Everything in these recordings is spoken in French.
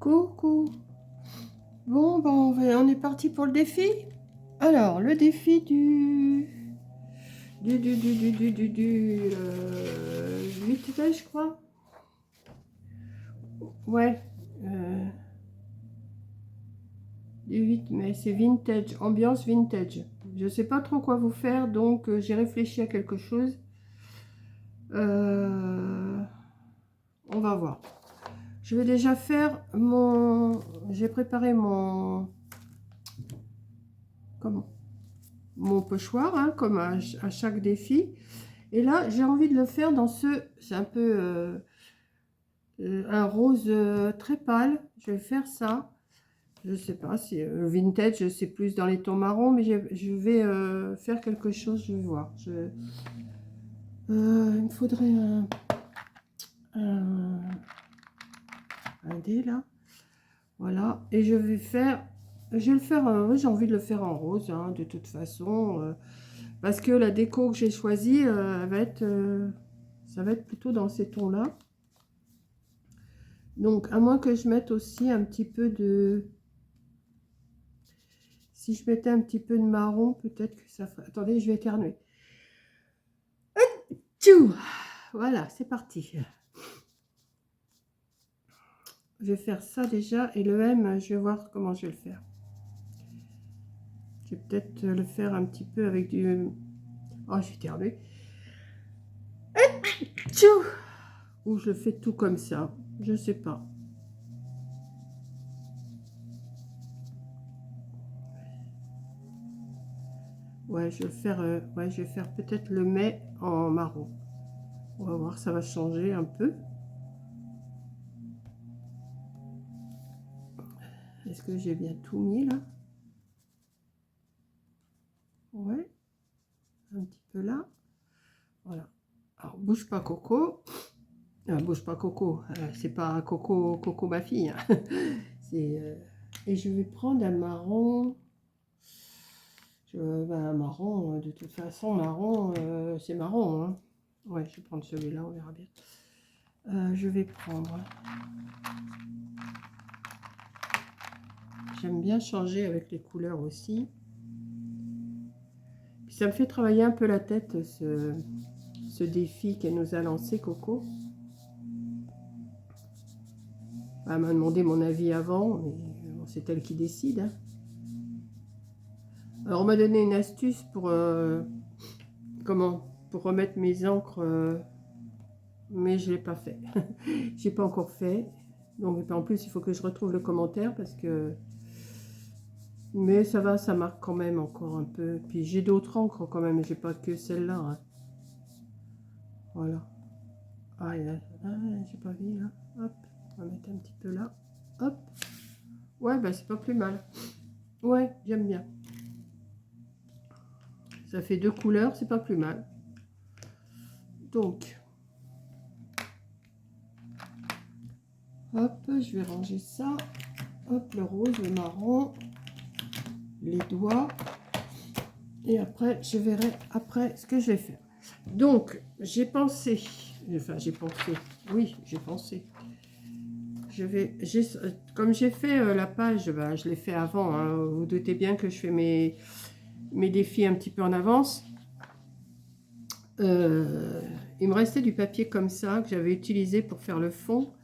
Coucou. Bon, ben on est parti pour le défi. Alors, le défi du 8 mai, je crois. Ouais. Du 8 mai, c'est vintage, ambiance vintage. Je sais pas trop quoi vous faire, donc j'ai réfléchi à quelque chose. On va voir. Je vais déjà faire mon... J'ai préparé mon... Comment? Mon pochoir, hein, comme à chaque défi. Et là, j'ai envie de le faire dans ce... C'est un peu un rose très pâle. Je vais faire ça. Je sais pas si vintage, c'est plus dans les tons marrons, mais je vais faire quelque chose. Je vais voir. Il me faudrait un, un dé là. Voilà. Et je vais faire... Je vais le faire... oui, j'ai envie de le faire en rose, hein, de toute façon. Parce que la déco que j'ai choisie, ça va être plutôt dans ces tons-là. Donc, à moins que je mette aussi un petit peu de... Si je mettais un petit peu de marron, peut-être que ça ferait... Attendez, je vais éternuer. Tchou! Voilà, c'est parti. Je vais faire ça déjà. Et le M, je vais voir comment je vais le faire. Je vais peut-être le faire un petit peu avec du... Oh, j'ai éternué. Tchou! Ou je le fais tout comme ça. Je sais pas. Ouais, je vais faire peut-être le mai en marron. On va voir, ça va changer un peu. Est-ce que j'ai bien tout mis là? Ouais, un petit peu là. Voilà. Alors, bouge pas Coco. Bouge pas Coco. C'est pas Coco, Coco ma fille. Hein. Et je vais prendre un marron. Un marron, de toute façon, marron, c'est marron. Hein. Ouais, je vais prendre celui-là, on verra bien. Je vais prendre... J'aime bien changer avec les couleurs aussi. Puis ça me fait travailler un peu la tête, ce défi qu'elle nous a lancé, Coco. Elle m'a demandé mon avis avant, mais bon, c'est elle qui décide. Hein. Alors, on m'a donné une astuce pour... pour remettre mes encres, mais je ne l'ai pas fait. J'ai pas encore fait. Donc, en plus, il faut que je retrouve le commentaire parce que... Mais ça va, ça marque quand même encore un peu. Puis j'ai d'autres encres quand même, j'ai pas que celle-là. Hein. Voilà. Ah, j'ai pas vu là. Hop, on va mettre un petit peu là. Hop. Ouais, bah c'est pas plus mal. Ouais, j'aime bien. Ça fait deux couleurs, c'est pas plus mal. Donc, hop, je vais ranger ça. Hop, le rose, le marron, les doigts. Et après, je verrai après ce que je vais faire. Donc, j'ai pensé, enfin j'ai pensé, oui, j'ai pensé. Comme j'ai fait la page, bah, je l'ai fait avant. Hein, vous doutez bien que je fais mes défis un petit peu en avance. Il me restait du papier comme ça que j'avais utilisé pour faire le fond.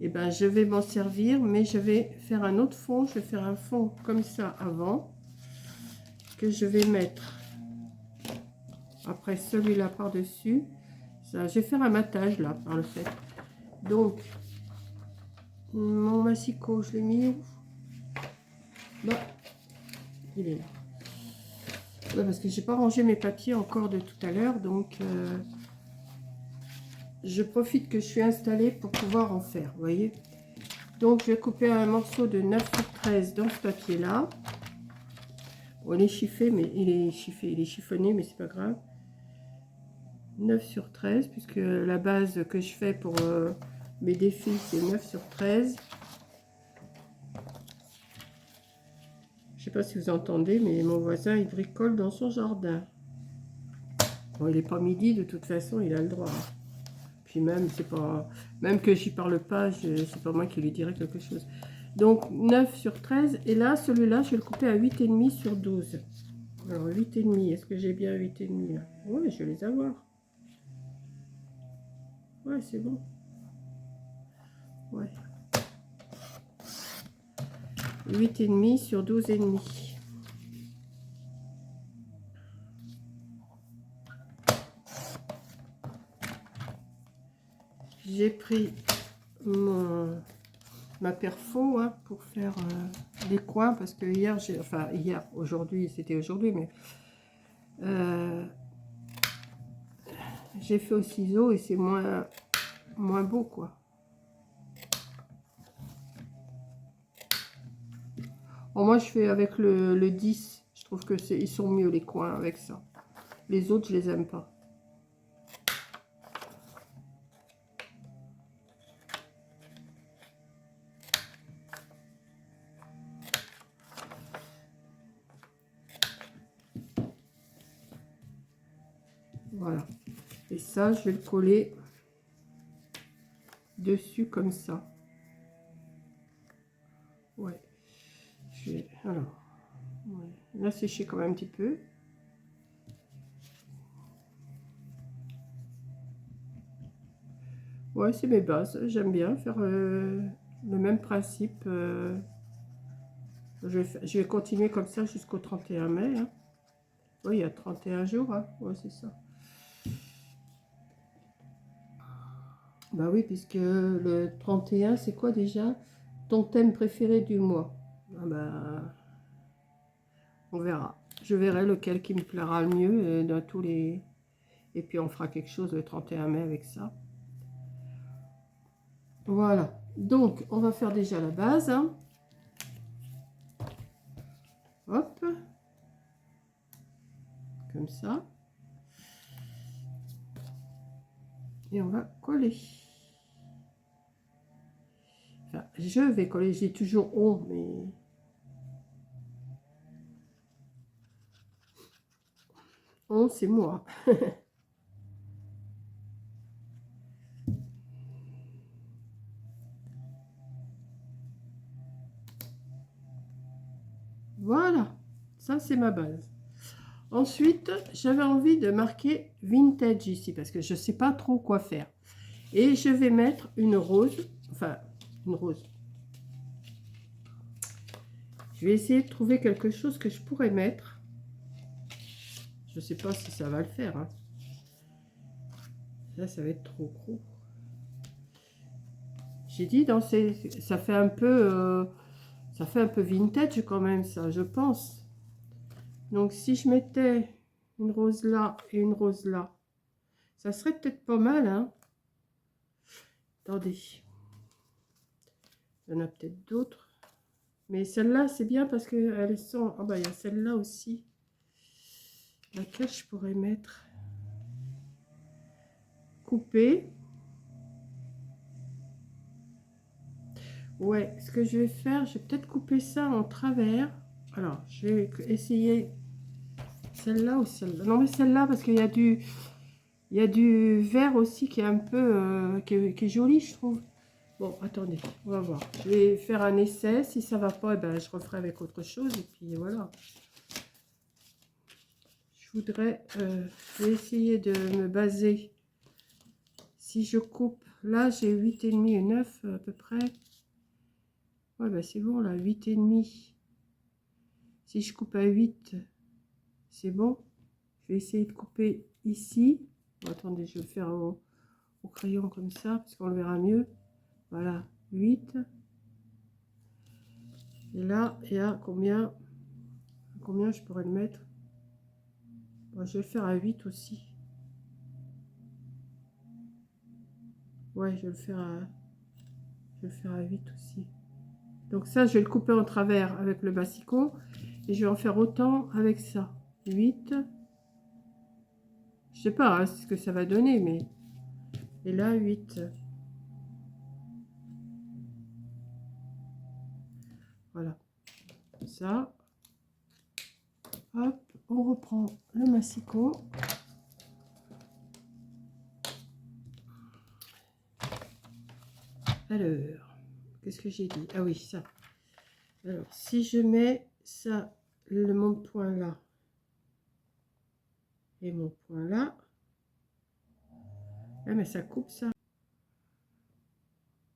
Et ben je vais m'en servir, mais je vais faire un autre fond. Je vais faire un fond comme ça avant, que je vais mettre après celui-là par-dessus. Ça, je vais faire un matage là par le fait. Donc mon massicot, je l'ai mis où? Bah, il est là. Ouais, parce que j'ai pas rangé mes papiers encore de tout à l'heure, donc je profite que je suis installée pour pouvoir en faire, vous voyez. Donc je vais couper un morceau de 9/13 dans ce papier là. Bon, il est chiffé, mais il est chiffonné, mais c'est pas grave. 9/13, puisque la base que je fais pour mes défis c'est 9/13. Je sais pas si vous entendez, mais mon voisin il bricole dans son jardin. Bon, il n'est pas midi, de toute façon, il a le droit. Puis même, c'est pas... Même que j'y parle pas, c'est pas moi qui lui dirai quelque chose. Donc 9 sur 13. Et là, celui-là, je vais le couper à 8,5 sur 12. Alors 8,5. Est-ce que j'ai bien 8,5 là? Ouais, je vais les avoir. Ouais, c'est bon. Ouais. 8,5 sur 12,5. J'ai pris ma paire faux hein, pour faire les coins parce que hier, enfin hier, aujourd'hui, c'était aujourd'hui, mais j'ai fait au ciseau et c'est moins beau quoi. Bon, moi je fais avec le 10, je trouve que ils sont mieux les coins avec ça. Les autres je les aime pas. Voilà. Et ça, je vais le coller dessus comme ça. Ouais. Alors, ouais. Là, sécher quand même un petit peu. Ouais, c'est mes bases. J'aime bien faire le même principe. Je vais continuer comme ça jusqu'au 31 mai. Hein. Oui, il y a 31 jours. Hein. Ouais, c'est ça. Bah oui, puisque le 31, c'est quoi déjà? Ton thème préféré du mois? Ah bah, on verra. Je verrai lequel qui me plaira le mieux dans tous les... Et puis on fera quelque chose le 31 mai avec ça. Voilà. Donc, on va faire déjà la base. Hein. Hop. Comme ça. Et on va coller. Enfin, je vais coller. J'ai toujours on, mais... On, c'est moi. Voilà. Ça, c'est ma base. Ensuite, j'avais envie de marquer vintage ici parce que je ne sais pas trop quoi faire. Et je vais mettre une rose. Enfin, une rose. Je vais essayer de trouver quelque chose que je pourrais mettre. Je ne sais pas si ça va le faire. Hein. Là, ça va être trop gros. J'ai dit, ça fait un peu vintage quand même, ça, je pense. Donc, si je mettais une rose là et une rose là, ça serait peut-être pas mal, hein. Attendez. Il y en a peut-être d'autres. Mais celle-là, c'est bien parce qu'elles sont... Ah bah, il y a celle-là aussi. Laquelle je pourrais mettre? Couper. Ouais, ce que je vais faire, je vais peut-être couper ça en travers. Alors, je vais essayer celle-là ou celle-là. Non, mais celle-là, parce qu'il y a du vert aussi qui est un peu... qui est joli, je trouve. Bon, attendez, on va voir. Je vais faire un essai. Si ça va pas, eh ben, je referai avec autre chose. Et puis, voilà. Je vais essayer de me baser. Si je coupe, là, j'ai 8,5 et 9 à peu près. Ouais, ben, c'est bon, là, 8,5. Si je coupe à 8, c'est bon. Je vais essayer de couper ici. Bon, attendez, je vais le faire au crayon comme ça, parce qu'on le verra mieux. Voilà, 8. Et là, il y a combien je pourrais le mettre? Bon, je vais le faire à 8 aussi. Ouais, je vais le faire à 8 aussi. Donc ça, je vais le couper en travers avec le bassicot. Et je vais en faire autant avec ça. 8. Je sais pas hein, ce que ça va donner, mais... Et là, 8. Voilà. Ça. Hop, on reprend le massicot. Alors, qu'est-ce que j'ai dit? Ah oui, ça. Alors, si je mets ça, mon point là, et mon point là, ah, mais ça coupe ça.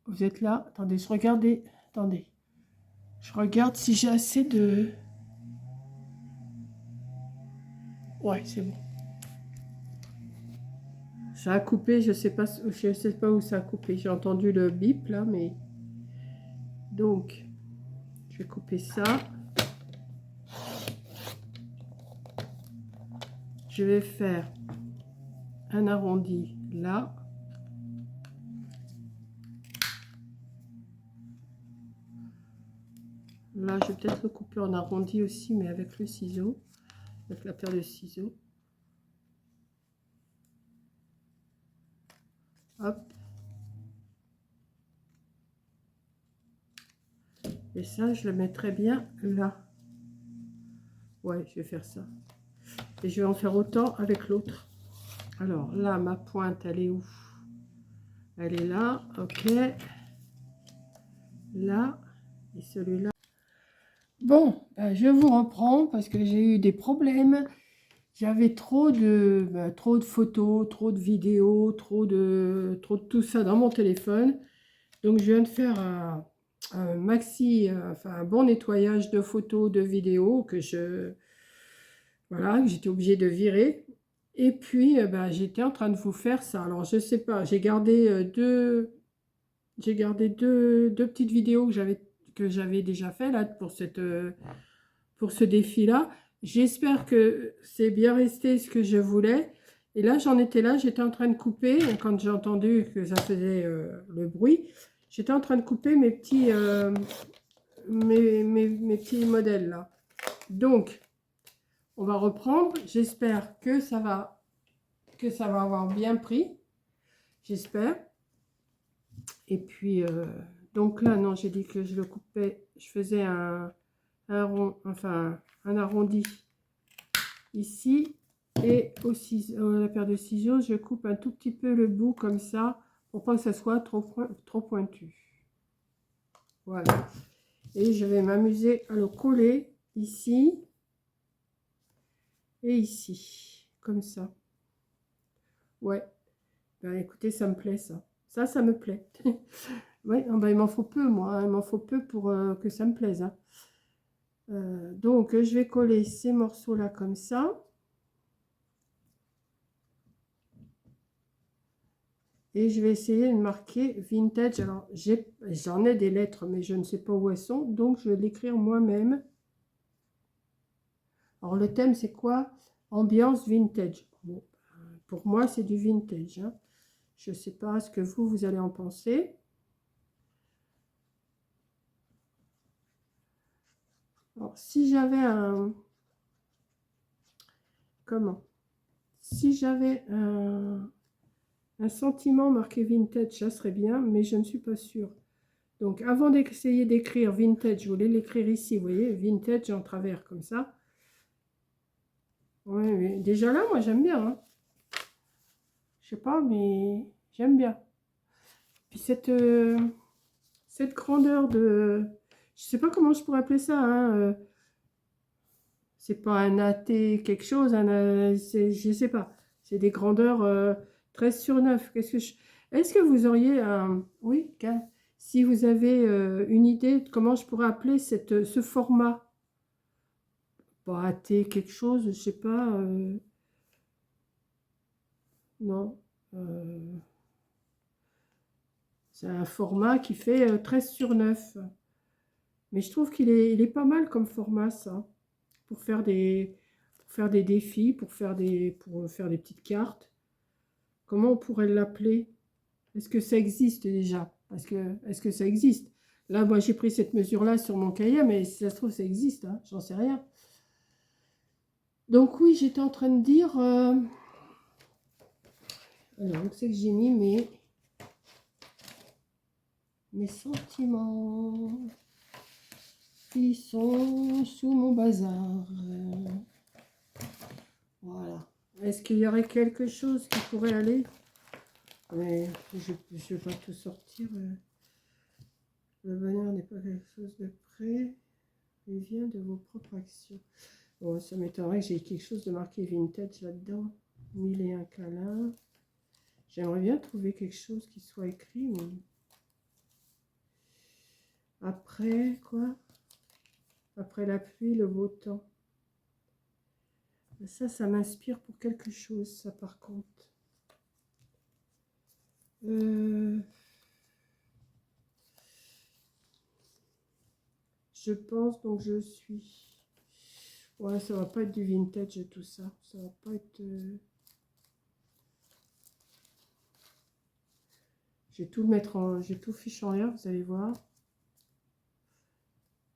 Vous êtes là? Attendez, je regarde. Attendez. Je regarde si j'ai assez de... Ouais, c'est bon. Ça a coupé, je sais pas où ça a coupé. J'ai entendu le bip là, mais... Donc, je vais couper ça. Je vais faire un arrondi là. Là, je vais peut-être le couper en arrondi aussi, mais avec le ciseau, avec la paire de ciseaux. Hop. Et ça, je le mettrai bien là. Ouais, je vais faire ça. Et je vais en faire autant avec l'autre. Alors là, ma pointe, elle est où? Elle est là, ok. Là, et celui-là. Bon, ben, je vous reprends parce que j'ai eu des problèmes. J'avais trop de photos, trop de vidéos, trop de tout ça dans mon téléphone. Donc je viens de faire un maxi, enfin un bon nettoyage de photos, de vidéos que voilà, que j'étais obligée de virer. Et puis ben, j'étais en train de vous faire ça. Alors je sais pas, j'ai gardé deux petites vidéos que j'avais déjà fait là pour ce défi-là. J'espère que c'est bien resté ce que je voulais. Et là, j'étais en train de couper, quand j'ai entendu que ça faisait le bruit, j'étais en train de couper mes petits, mes petits modèles là. Donc, on va reprendre. J'espère que ça va avoir bien pris. J'espère. Et puis, donc là, non, j'ai dit que je le coupais, je faisais un rond, enfin un arrondi ici, et aussi la paire de ciseaux, je coupe un tout petit peu le bout comme ça, pour pas que ça soit trop pointu. Voilà. Et je vais m'amuser à le coller ici et ici, comme ça. Ouais, ben écoutez, ça me plaît ça. Ça me plaît. Oui, ben, il m'en faut peu, moi, hein. Il m'en faut peu pour que ça me plaise, hein. Donc, je vais coller ces morceaux-là comme ça. Et je vais essayer de marquer vintage. Alors, j'en ai des lettres, mais je ne sais pas où elles sont. Donc, je vais l'écrire moi-même. Alors, le thème, c'est quoi? Ambiance vintage. Bon, pour moi, c'est du vintage, hein. Je ne sais pas ce que vous allez en penser. Alors, si j'avais un... Comment? Si j'avais un sentiment marqué vintage, ça serait bien, mais je ne suis pas sûre. Donc, avant d'essayer d'écrire vintage, je voulais l'écrire ici, vous voyez, vintage en travers, comme ça. Ouais, mais déjà là, moi, j'aime bien, hein. Je sais pas, mais j'aime bien. Puis cette grandeur de... Je sais pas comment je pourrais appeler ça, hein. C'est pas un AT quelque chose, je sais pas. C'est des grandeurs 13/9. Est-ce que vous auriez un... Oui, si vous avez une idée de comment je pourrais appeler ce format? Pas AT quelque chose, je sais pas. Non. C'est un format qui fait 13/9. Mais je trouve il est pas mal comme format, ça. Pour faire des défis, pour faire des petites cartes. Comment on pourrait l'appeler? Est-ce que ça existe déjà? Est-ce que ça existe? Là, moi, j'ai pris cette mesure-là sur mon cahier, mais si ça se trouve, ça existe, hein, j'en sais rien. Donc oui, j'étais en train de dire... Alors, c'est que j'ai mis mes sentiments qui sont sous mon bazar. Voilà. Est-ce qu'il y aurait quelque chose qui pourrait aller? Mais je ne vais pas tout sortir. Le bonheur n'est pas quelque chose de près, il vient de vos propres actions. Bon, ça m'étonnerait que j'ai quelque chose de marqué vintage là-dedans. 1001 câlins. J'aimerais bien trouver quelque chose qui soit écrit, mais... Après, quoi? Après la pluie, le beau temps. Ça m'inspire pour quelque chose, ça, par contre. Je pense, donc je suis... Ouais, ça va pas être du vintage, tout ça. Ça va pas être... Je vais tout mettre en... Je vais tout fiche en l'air, vous allez voir.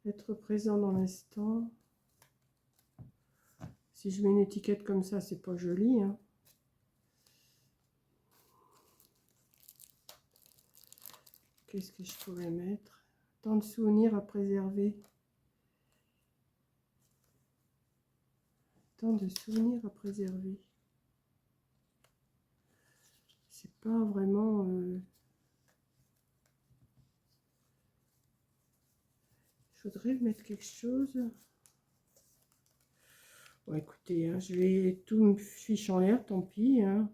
Être présent dans l'instant. Si je mets une étiquette comme ça, c'est pas joli, hein. Qu'est-ce que je pourrais mettre? Tant de souvenirs à préserver. Tant de souvenirs à préserver. C'est pas vraiment... Je voudrais mettre quelque chose. Bon, écoutez, hein, je vais tout me fiche en l'air, tant pis, hein.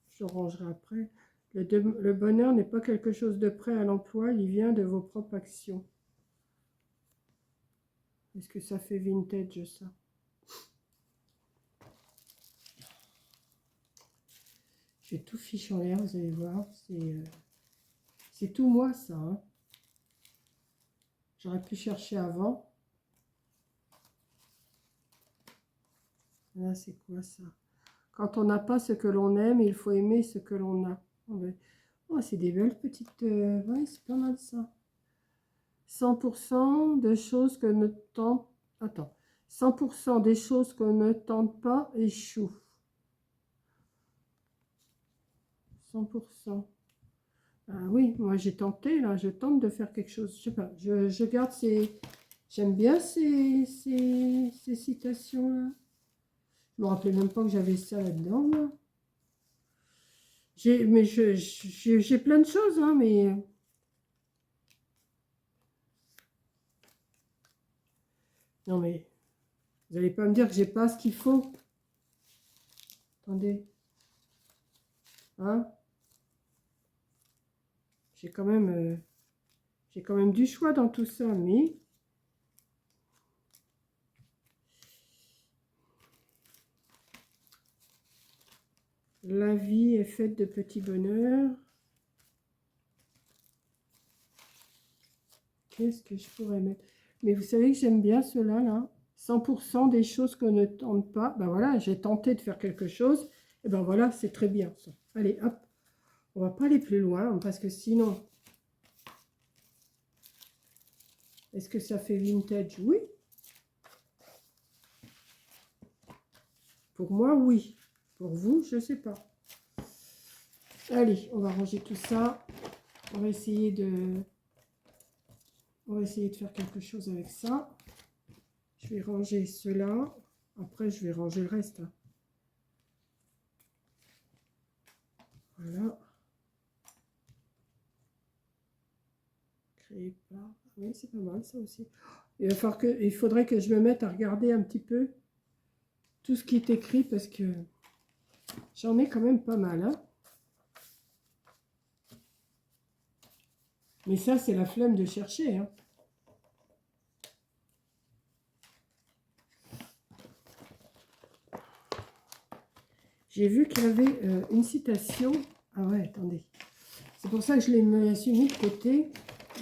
Je rangerai après. Le bonheur n'est pas quelque chose de prêt à l'emploi, il vient de vos propres actions. Est-ce que ça fait vintage, ça? Je vais tout fiche en l'air, vous allez voir. C'est tout moi, ça, hein. J'aurais pu chercher avant. Là, c'est quoi ça? Quand on n'a pas ce que l'on aime, il faut aimer ce que l'on a. Oh, c'est des belles petites... ouais, c'est pas mal ça. 100% de choses que ne tente... Attends. 100% des choses qu'on ne tente pas échouent. 100%. Ah oui, moi j'ai tenté, là. Je tente de faire quelque chose. Je sais pas. Je garde ces... J'aime bien ces citations-là. Je me rappelais même pas que j'avais ça là-dedans, là. Mais j'ai plein de choses, hein, mais... Non, mais... Vous n'allez pas me dire que j'ai pas ce qu'il faut. Attendez. Hein? J'ai quand même du choix dans tout ça, mais... La vie est faite de petits bonheurs. Qu'est-ce que je pourrais mettre? Mais vous savez que j'aime bien cela, là. 100% des choses qu'on ne tente pas. Ben voilà, j'ai tenté de faire quelque chose. Et ben voilà, c'est très bien, ça. Allez, hop. On va pas aller plus loin, parce que sinon... Est-ce que ça fait vintage? Oui. Pour moi, oui. Pour vous, je ne sais pas. Allez, on va ranger tout ça. On va essayer de faire quelque chose avec ça. Je vais ranger cela. Après, je vais ranger le reste. Voilà. Créer par... Oui, c'est pas mal ça aussi. Il faudrait que je me mette à regarder un petit peu tout ce qui est écrit parce que j'en ai quand même pas mal, hein. Mais ça, c'est la flemme de chercher, hein. J'ai vu qu'il y avait une citation. Ah ouais, attendez. C'est pour ça que je me suis mis de côté.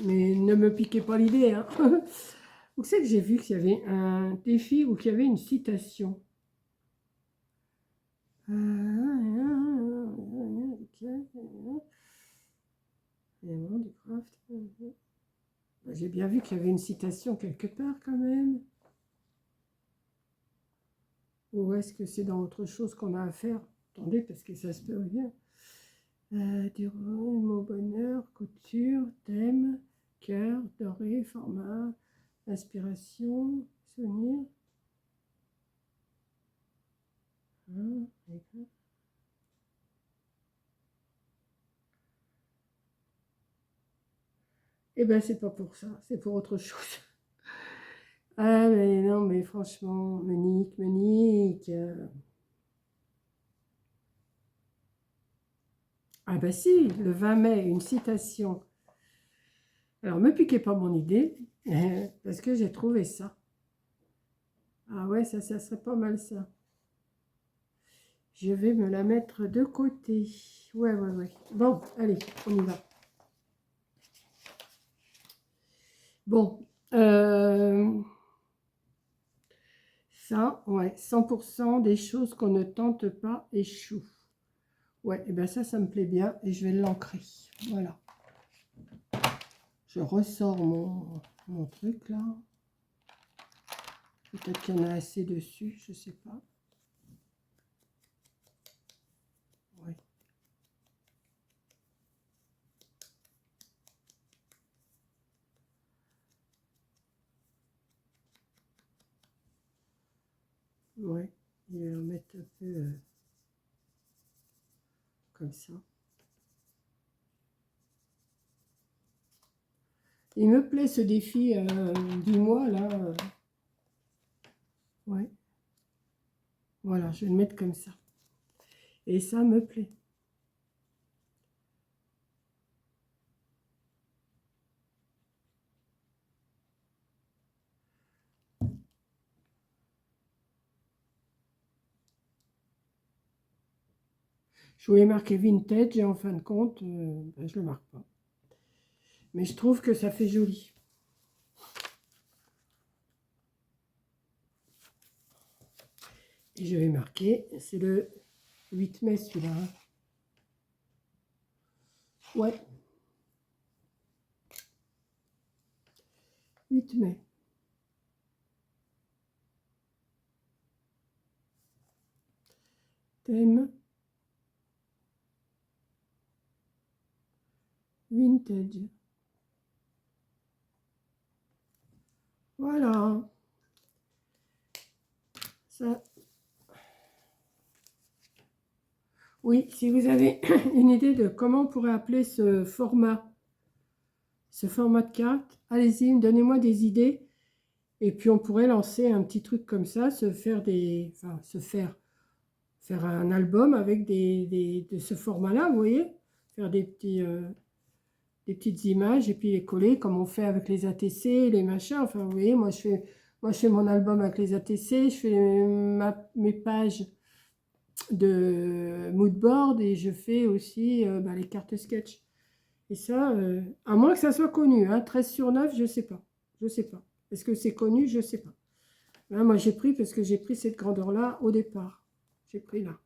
Mais ne me piquez pas l'idée, hein. Où c'est que j'ai vu qu'il y avait un défi ou qu'il y avait une citation? J'ai bien vu qu'il y avait une citation quelque part quand même. Ou est-ce que c'est dans autre chose qu'on a à faire? Attendez, parce que ça se peut bien. Du mot bonheur, couture, thème, cœur, doré, format, inspiration, souvenir. D'accord. Eh ben, c'est pas pour ça, c'est pour autre chose. Ah, mais non, mais franchement, Monique. Ah bah si, le 20 mai, une citation. Alors, me piquez pas mon idée, parce que j'ai trouvé ça. Ah ouais, ça serait pas mal ça. Je vais me la mettre de côté. Ouais, ouais, ouais. Bon, allez, on y va. Bon, ça, ouais, 100% des choses qu'on ne tente pas échouent. Ouais, et bien ça me plaît bien et je vais l'ancrer. Voilà. Je ressors mon truc là. Peut-être qu'il y en a assez dessus, je sais pas. Ouais. Ouais, je vais en mettre un peu comme ça. Il me plaît ce défi du mois là. Ouais. Voilà, je vais le mettre comme ça. Et ça me plaît. Je voulais marquer vintage et en fin de compte, ben, je ne le marque pas. Mais je trouve que ça fait joli. Et je vais marquer, c'est le 8 mai celui-là. Hein. Ouais. 8 mai. Thème. Vintage. Voilà. Ça. Oui, si vous avez une idée de comment on pourrait appeler ce format de carte, allez-y, donnez-moi des idées. Et puis on pourrait lancer un petit truc comme ça, faire un album avec de ce format-là, vous voyez, faire des petites images et puis les coller comme on fait avec les ATC, les machins. Enfin, vous voyez, moi je fais mon album avec les ATC, je fais mes pages de moodboard et je fais aussi les cartes sketch. Et ça, à moins que ça soit connu, hein, 13 sur 9, je sais pas. Je sais pas. Est-ce que c'est connu? Je sais pas. Là, moi, j'ai pris parce que j'ai pris cette grandeur-là au départ. J'ai pris là.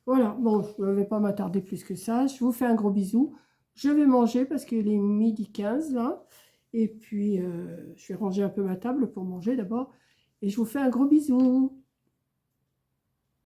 Voilà, bon, je ne vais pas m'attarder plus que ça. Je vous fais un gros bisou. Je vais manger parce qu'il est midi 15 là. Et puis, je vais ranger un peu ma table pour manger d'abord. Et je vous fais un gros bisou.